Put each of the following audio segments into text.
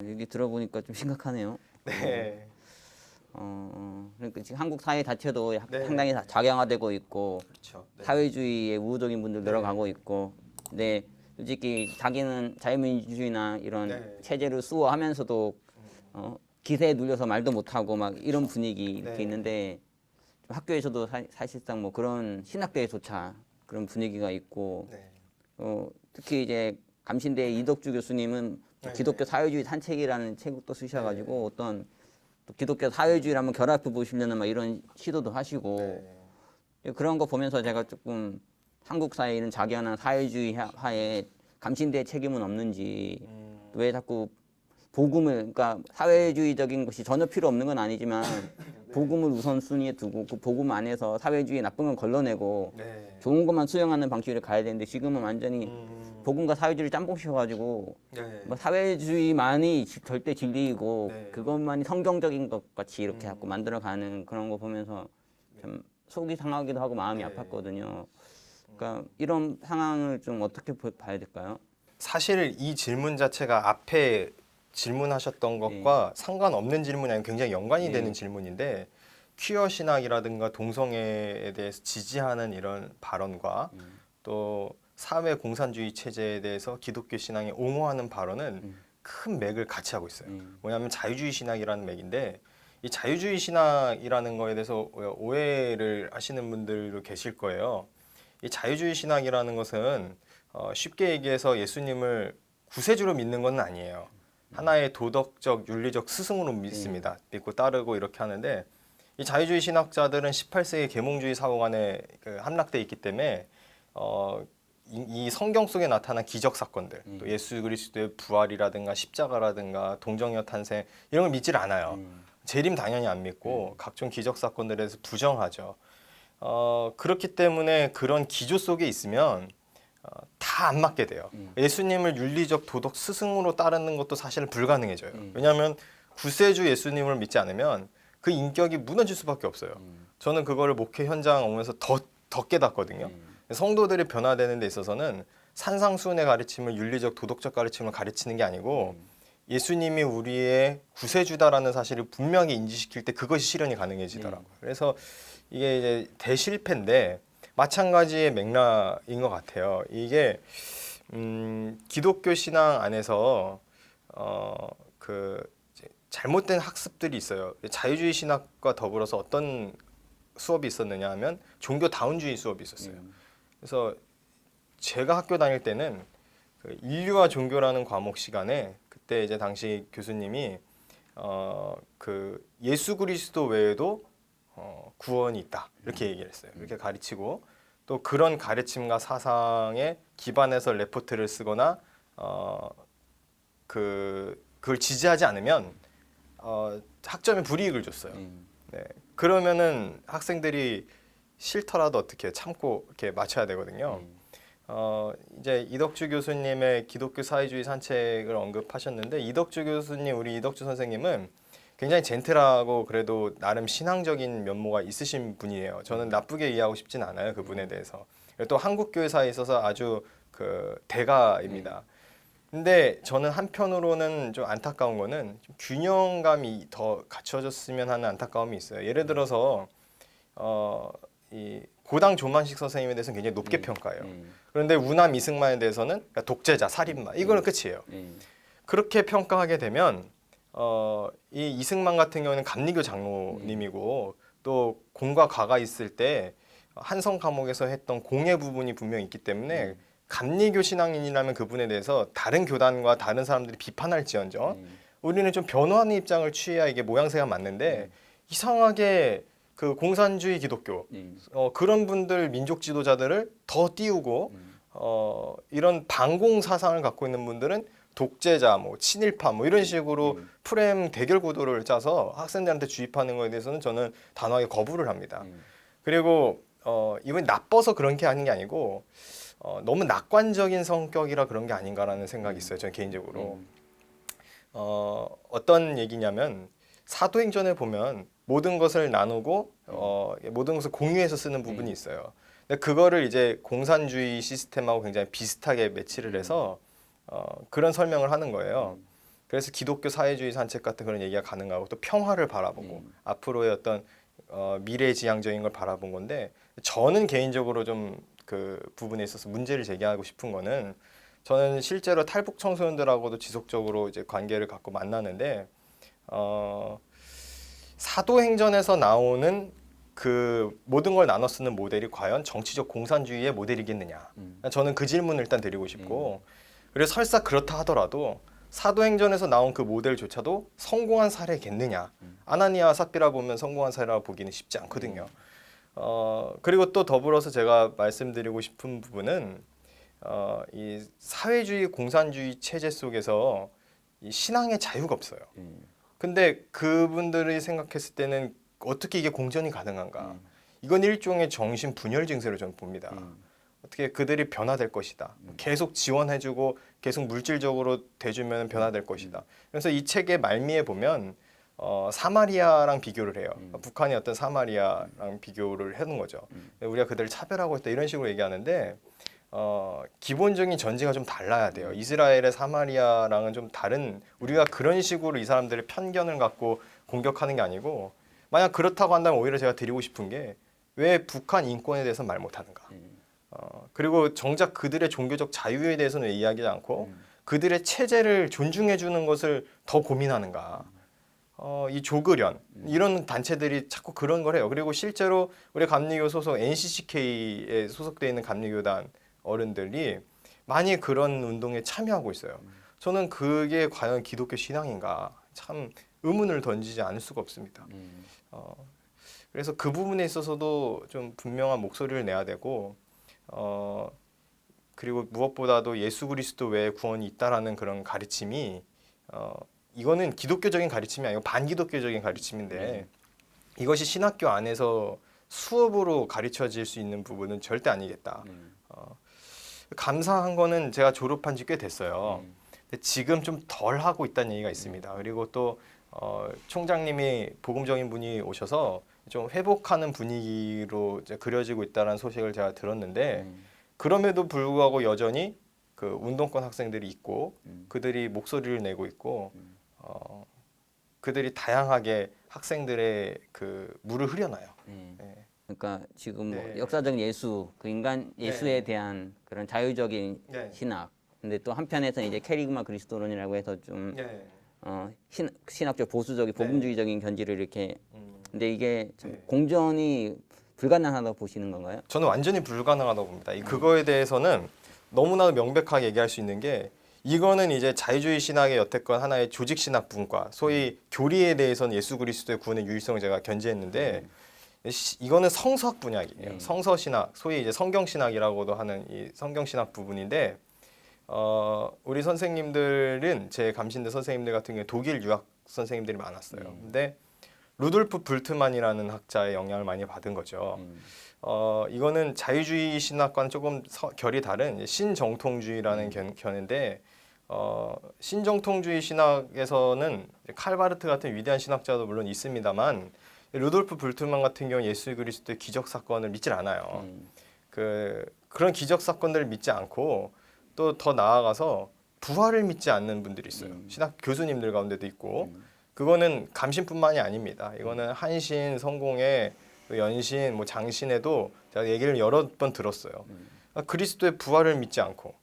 얘기 들어보니까 좀 심각하네요. 네. 그러니까 지금 한국 사회 자체도 네. 상당히 작양화되고 있고 그렇죠. 네. 사회주의에 우호적인 분들 네. 늘어가고 있고, 근데 솔직히 자기는 자유민주주의나 이런 네. 체제를 수호하면서도 기세에 눌려서 말도 못하고 막 이런 분위기 이렇게 네. 있는데, 좀 학교에서도 사실상 뭐 그런 신학대회조차 그런 분위기가 있고, 네. 특히 이제 감신대 이덕주 교수님은 네. 기독교 사회주의 산책이라는 책도 쓰셔가지고 어떤 또 기독교 사회주의를 한번 결합해 보시려는 막 이런 시도도 하시고, 그런 거 보면서 제가 조금 한국 사회 이런 자기하는 사회주의화에 감신대의 책임은 없는지, 왜 자꾸 복음을, 그러니까 사회주의적인 것이 전혀 필요 없는 건 아니지만 복음을 우선순위에 두고 그 복음 안에서 사회주의 나쁜 건 걸러내고 네. 좋은 것만 수용하는 방식으로 가야 되는데, 지금은 완전히 복음과 사회주의를 짬뽕 씌워가지고 네. 뭐 사회주의만이 절대 진리이고 네. 그것만이 성경적인 것 같이 이렇게 자꾸 만들어가는 그런 거 보면서 참 속이 상하기도 하고 마음이 네. 아팠거든요. 그러니까 이런 상황을 좀 어떻게 봐야 될까요? 사실 이 질문 자체가 앞에 질문하셨던 것과 상관없는 질문이 아니고 굉장히 연관이 되는 질문인데, 퀴어 신학이라든가 동성애에 대해서 지지하는 이런 발언과 또 사회 공산주의 체제에 대해서 기독교 신앙에 옹호하는 발언은 큰 맥을 같이 하고 있어요. 뭐냐면 자유주의 신학이라는 맥인데, 이 자유주의 신학이라는 거에 대해서 오해를 하시는 분들도 계실 거예요. 이 자유주의 신학이라는 것은 쉽게 얘기해서 예수님을 구세주로 믿는 건 아니에요. 하나의 도덕적, 윤리적 스승으로 믿습니다. 믿고 따르고 이렇게 하는데, 이 자유주의 신학자들은 18세기 계몽주의 사고관에 함락돼 있기 때문에 이 성경 속에 나타난 기적 사건들, 또 예수 그리스도의 부활이라든가 십자가라든가 동정여 탄생 이런 걸 믿질 않아요. 재림 당연히 안 믿고 각종 기적 사건들에 대해서 부정하죠. 그렇기 때문에 그런 기조 속에 있으면 다 안 맞게 돼요. 예수님을 윤리적 도덕 스승으로 따르는 것도 사실은 불가능해져요. 왜냐하면 구세주 예수님을 믿지 않으면 그 인격이 무너질 수밖에 없어요. 저는 그거를 목회 현장 오면서 더 깨닫거든요. 성도들이 변화되는 데 있어서는 산상수훈의 가르침을 윤리적 도덕적 가르침을 가르치는 게 아니고 예수님이 우리의 구세주다라는 사실을 분명히 인지시킬 때 그것이 실현이 가능해지더라고요. 그래서 이게 이제 대실패인데 마찬가지의 맥락인 것 같아요. 이게 기독교 신앙 안에서 그 잘못된 학습들이 있어요. 자유주의 신학과 더불어서 어떤 수업이 있었느냐 하면 종교다운주의 수업이 있었어요. 그래서 제가 학교 다닐 때는 그 인류와 종교라는 과목 시간에 그때 이제 당시 교수님이 그 예수 그리스도 외에도 구원이 있다 이렇게 얘기를 했어요. 이렇게 가르치고 또 그런 가르침과 사상에 기반해서 레포트를 쓰거나 그걸 지지하지 않으면 학점에 불이익을 줬어요. 네. 그러면은 학생들이 싫더라도 어떻게 참고 이렇게 맞춰야 되거든요. 이제 이덕주 교수님의 기독교 사회주의 산책을 언급하셨는데, 이덕주 교수님, 우리 이덕주 선생님은 굉장히 젠틀하고 그래도 나름 신앙적인 면모가 있으신 분이에요. 저는 나쁘게 이해하고 싶진 않아요, 그분에 대해서. 또 한국교회사에 있어서 아주 그 대가입니다. 근데 저는 한편으로는 좀 안타까운 거는 좀 균형감이 더 갖춰졌으면 하는 안타까움이 있어요. 예를 들어서 이 고당 조만식 선생님에 대해서는 굉장히 높게 평가해요. 그런데 우남 이승만에 대해서는 그러니까 독재자, 살인마 이거는 끝이에요. 그렇게 평가하게 되면 이 이승만 같은 경우는 감리교 장로님이고 또 공과 과가 있을 때 한성 감옥에서 했던 공예 부분이 분명히 있기 때문에 감리교 신앙인이라면 그분에 대해서 다른 교단과 다른 사람들이 비판할지언정 우리는 좀 변호하는 입장을 취해야 이게 모양새가 맞는데 이상하게 그 공산주의 기독교 그런 분들 민족 지도자들을 더 띄우고 이런 반공 사상을 갖고 있는 분들은 독재자, 뭐 친일파, 뭐 이런 식으로 프레임 대결 구도를 짜서 학생들한테 주입하는 거에 대해서는 저는 단호하게 거부를 합니다. 그리고 이번이 나빠서 그런 게 아닌 게 아니고 너무 낙관적인 성격이라 그런 게 아닌가라는 생각이 있어요. 저는 개인적으로. 어떤 얘기냐면 사도행전에 보면 모든 것을 나누고 모든 것을 공유해서 쓰는 부분이 있어요. 근데 그거를 이제 공산주의 시스템하고 굉장히 비슷하게 매치를 해서 그런 설명을 하는 거예요. 그래서 기독교 사회주의 산책 같은 그런 얘기가 가능하고 또 평화를 바라보고 앞으로의 어떤 미래지향적인 걸 바라본 건데 저는 개인적으로 좀 그 부분에 있어서 문제를 제기하고 싶은 거는 저는 실제로 탈북 청소년들하고도 지속적으로 이제 관계를 갖고 만나는데 사도행전에서 나오는 그 모든 걸 나눠 쓰는 모델이 과연 정치적 공산주의의 모델이겠느냐? 저는 그 질문을 일단 드리고 싶고 그래서 설사 그렇다 하더라도 사도행전에서 나온 그 모델조차도 성공한 사례겠느냐? 아나니아와 삽비라 보면 성공한 사례라고 보기는 쉽지 않거든요. 그리고 또 더불어서 제가 말씀드리고 싶은 부분은 이 사회주의 공산주의 체제 속에서 이 신앙의 자유가 없어요. 근데 그분들이 생각했을 때는 어떻게 이게 공전이 가능한가? 이건 일종의 정신 분열 증세로 저는 봅니다. 어떻게 그들이 변화될 것이다. 계속 지원해주고 계속 물질적으로 대주면 변화될 것이다. 그래서 이 책의 말미에 보면 사마리아랑 비교를 해요. 북한의 어떤 사마리아랑 비교를 해놓은 거죠. 우리가 그들을 차별하고 있다 이런 식으로 얘기하는데 기본적인 전제가 좀 달라야 돼요. 이스라엘의 사마리아랑은 좀 다른 우리가 그런 식으로 이 사람들의 편견을 갖고 공격하는 게 아니고 만약 그렇다고 한다면 오히려 제가 드리고 싶은 게 왜 북한 인권에 대해서 말 못하는가. 그리고 정작 그들의 종교적 자유에 대해서는 왜 이야기하지 않고 그들의 체제를 존중해 주는 것을 더 고민하는가. 이 조그련 이런 단체들이 자꾸 그런 걸 해요. 그리고 실제로 우리 감리교 소속 NCCK에 소속되어 있는 감리교단 어른들이 많이 그런 운동에 참여하고 있어요. 저는 그게 과연 기독교 신앙인가 참 의문을 던지지 않을 수가 없습니다. 그래서 그 부분에 있어서도 좀 분명한 목소리를 내야 되고 그리고 무엇보다도 예수 그리스도 외에 구원이 있다라는 그런 가르침이 이거는 기독교적인 가르침이 아니고 반기독교적인 가르침인데 이것이 신학교 안에서 수업으로 가르쳐질 수 있는 부분은 절대 아니겠다. 감사한 거는 제가 졸업한 지 꽤 됐어요. 근데 지금 좀 덜 하고 있다는 얘기가 있습니다. 그리고 또 총장님이 복음적인 분이 오셔서 좀 회복하는 분위기로 이제 그려지고 있다는 소식을 제가 들었는데 그럼에도 불구하고 여전히 그 운동권 학생들이 있고 그들이 목소리를 내고 있고 그들이 다양하게 학생들의 그 물을 흐려놔요. 네. 그러니까 지금 뭐 네. 역사적인 예수, 그 인간 예수에 대한 그런 자유적인 네. 신학. 근데 또 한편에서는 이제 캐리그마 그리스도론이라고 해서 좀 네. 신학적 보수적인 복음주의적인 견지를 이렇게. 근데 이게 참 네. 공전이 불가능하다고 보시는 건가요? 저는 완전히 불가능하다고 봅니다. 그거에 대해서는 너무나도 명백하게 얘기할 수 있는 게 이거는 이제 자유주의 신학의 여태껏 하나의 조직 신학 분과 소위 교리에 대해서는 예수 그리스도의 구원의 유일성을 제가 견지했는데 이거는 성서학 분야이에요. 성서 신학, 소위 이제 성경 신학이라고도 하는 이 성경 신학 부분인데 우리 선생님들은 제 감신대 선생님들 같은 경우에 독일 유학 선생님들이 많았어요. 근데 루돌프 불트만이라는 학자의 영향을 많이 받은 거죠. 이거는 자유주의 신학과는 조금 결이 다른 신정통주의라는 견해인데 신정통주의 신학에서는 칼바르트 같은 위대한 신학자도 물론 있습니다만 루돌프 불트만 같은 경우 예수 그리스도의 기적 사건을 믿질 않아요. 그런 기적 사건들을 믿지 않고 또 더 나아가서 부활을 믿지 않는 분들이 있어요. 신학 교수님들 가운데도 있고 그거는 감신뿐만이 아닙니다. 이거는 한신, 성공회, 연신, 뭐 장신에도 제가 얘기를 여러 번 들었어요. 그리스도의 부활을 믿지 않고,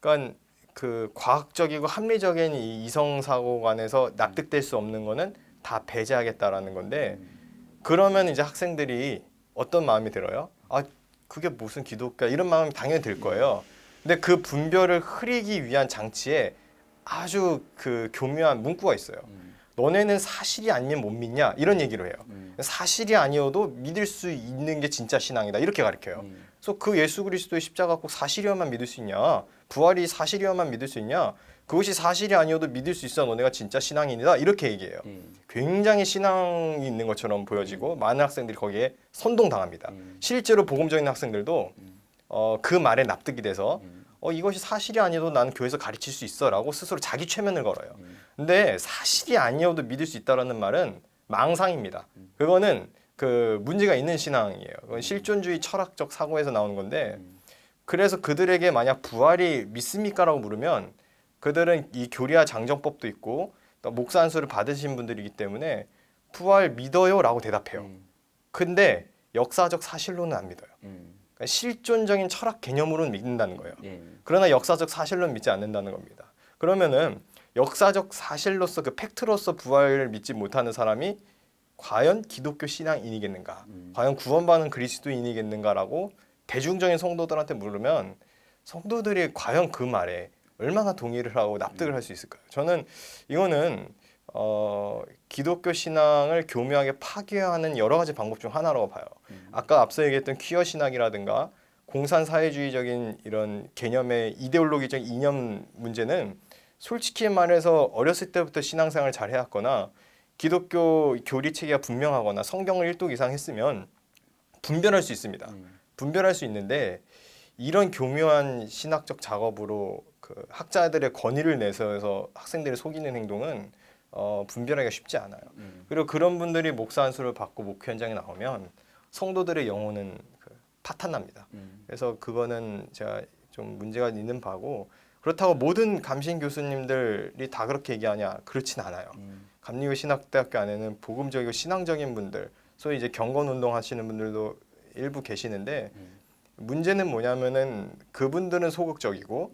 그러니까 그 과학적이고 합리적인 이 이성 사고관에서 납득될 수 없는 거는 다 배제하겠다라는 건데, 그러면 이제 학생들이 어떤 마음이 들어요? 아, 그게 무슨 기독교야? 이런 마음이 당연히 들 거예요. 근데 그 분별을 흐리기 위한 장치에 아주 그 교묘한 문구가 있어요. 너네는 사실이 아니면 못 믿냐? 이런 얘기를 해요. 사실이 아니어도 믿을 수 있는 게 진짜 신앙이다. 이렇게 가르쳐요. 그래서 그 예수 그리스도의 십자가 꼭 사실이어만 믿을 수 있냐? 부활이 사실이어만 믿을 수 있냐? 그것이 사실이 아니어도 믿을 수 있어. 너네가 진짜 신앙인이다. 이렇게 얘기해요. 굉장히 신앙이 있는 것처럼 보여지고 많은 학생들이 거기에 선동당합니다. 실제로 복음적인 학생들도 그 말에 납득이 돼서 이것이 사실이 아니어도 나는 교회에서 가르칠 수 있어라고 스스로 자기 최면을 걸어요. 근데 사실이 아니어도 믿을 수 있다라는 말은 망상입니다. 그거는 그 문제가 있는 신앙이에요. 그건 실존주의 철학적 사고에서 나오는 건데, 그래서 그들에게 만약 부활이 믿습니까라고 물으면 그들은 이 교리와 장정법도 있고 또 목사 안수를 받으신 분들이기 때문에 부활 믿어요라고 대답해요. 근데 역사적 사실로는 안 믿어요. 그러니까 실존적인 철학 개념으로는 믿는다는 거예요. 그러나 역사적 사실로는 믿지 않는다는 겁니다. 그러면은 역사적 사실로서 그 팩트로서 부활을 믿지 못하는 사람이 과연 기독교 신앙인이겠는가? 과연 구원받은 그리스도인이겠는가라고 대중적인 성도들한테 물으면 성도들이 과연 그 말에 얼마나 동의를 하고 납득을 할 수 있을까요? 저는 이거는 기독교 신앙을 교묘하게 파괴하는 여러 가지 방법 중 하나라고 봐요. 아까 앞서 얘기했던 퀴어 신학이라든가 공산사회주의적인 이런 개념의 이데올로기적 이념 문제는 솔직히 말해서 어렸을 때부터 신앙생활을 잘 해왔거나 기독교 교리 체계가 분명하거나 성경을 1독 이상 했으면 분별할 수 있습니다. 분별할 수 있는데 이런 교묘한 신학적 작업으로 그 학자들의 권위를 내세워서 학생들을 속이는 행동은 분별하기가 쉽지 않아요. 그리고 그런 분들이 목사 안수를 받고 목회 현장에 나오면 성도들의 영혼은 파탄납니다. 그래서 그거는 제가 좀 문제가 있는 바고 그렇다고 모든 감신 교수님들이 다 그렇게 얘기하냐? 그렇진 않아요. 감리교 신학대학교 안에는 복음적이고 신앙적인 분들, 소위 이제 경건 운동 하시는 분들도 일부 계시는데 문제는 뭐냐면은 그분들은 소극적이고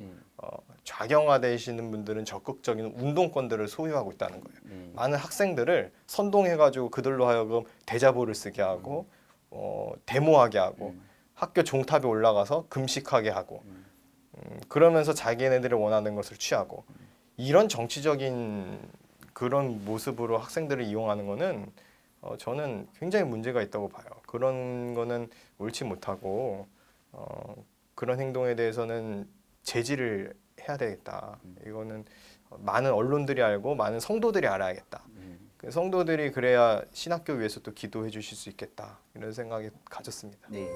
좌경화되시는 분들은 적극적인 운동권들을 소유하고 있다는 거예요. 많은 학생들을 선동해가지고 그들로 하여금 대자보를 쓰게 하고 데모하게 하고 학교 종탑에 올라가서 금식하게 하고 그러면서 자기네들이 원하는 것을 취하고 이런 정치적인 그런 모습으로 학생들을 이용하는 거는 저는 굉장히 문제가 있다고 봐요. 그런 거는 옳지 못하고 그런 행동에 대해서는 제지를 해야 되겠다. 이거는 많은 언론들이 알고 많은 성도들이 알아야겠다. 그 성도들이 그래야 신학교 위해서 또 기도해 주실 수 있겠다. 이런 생각이 가졌습니다. 네.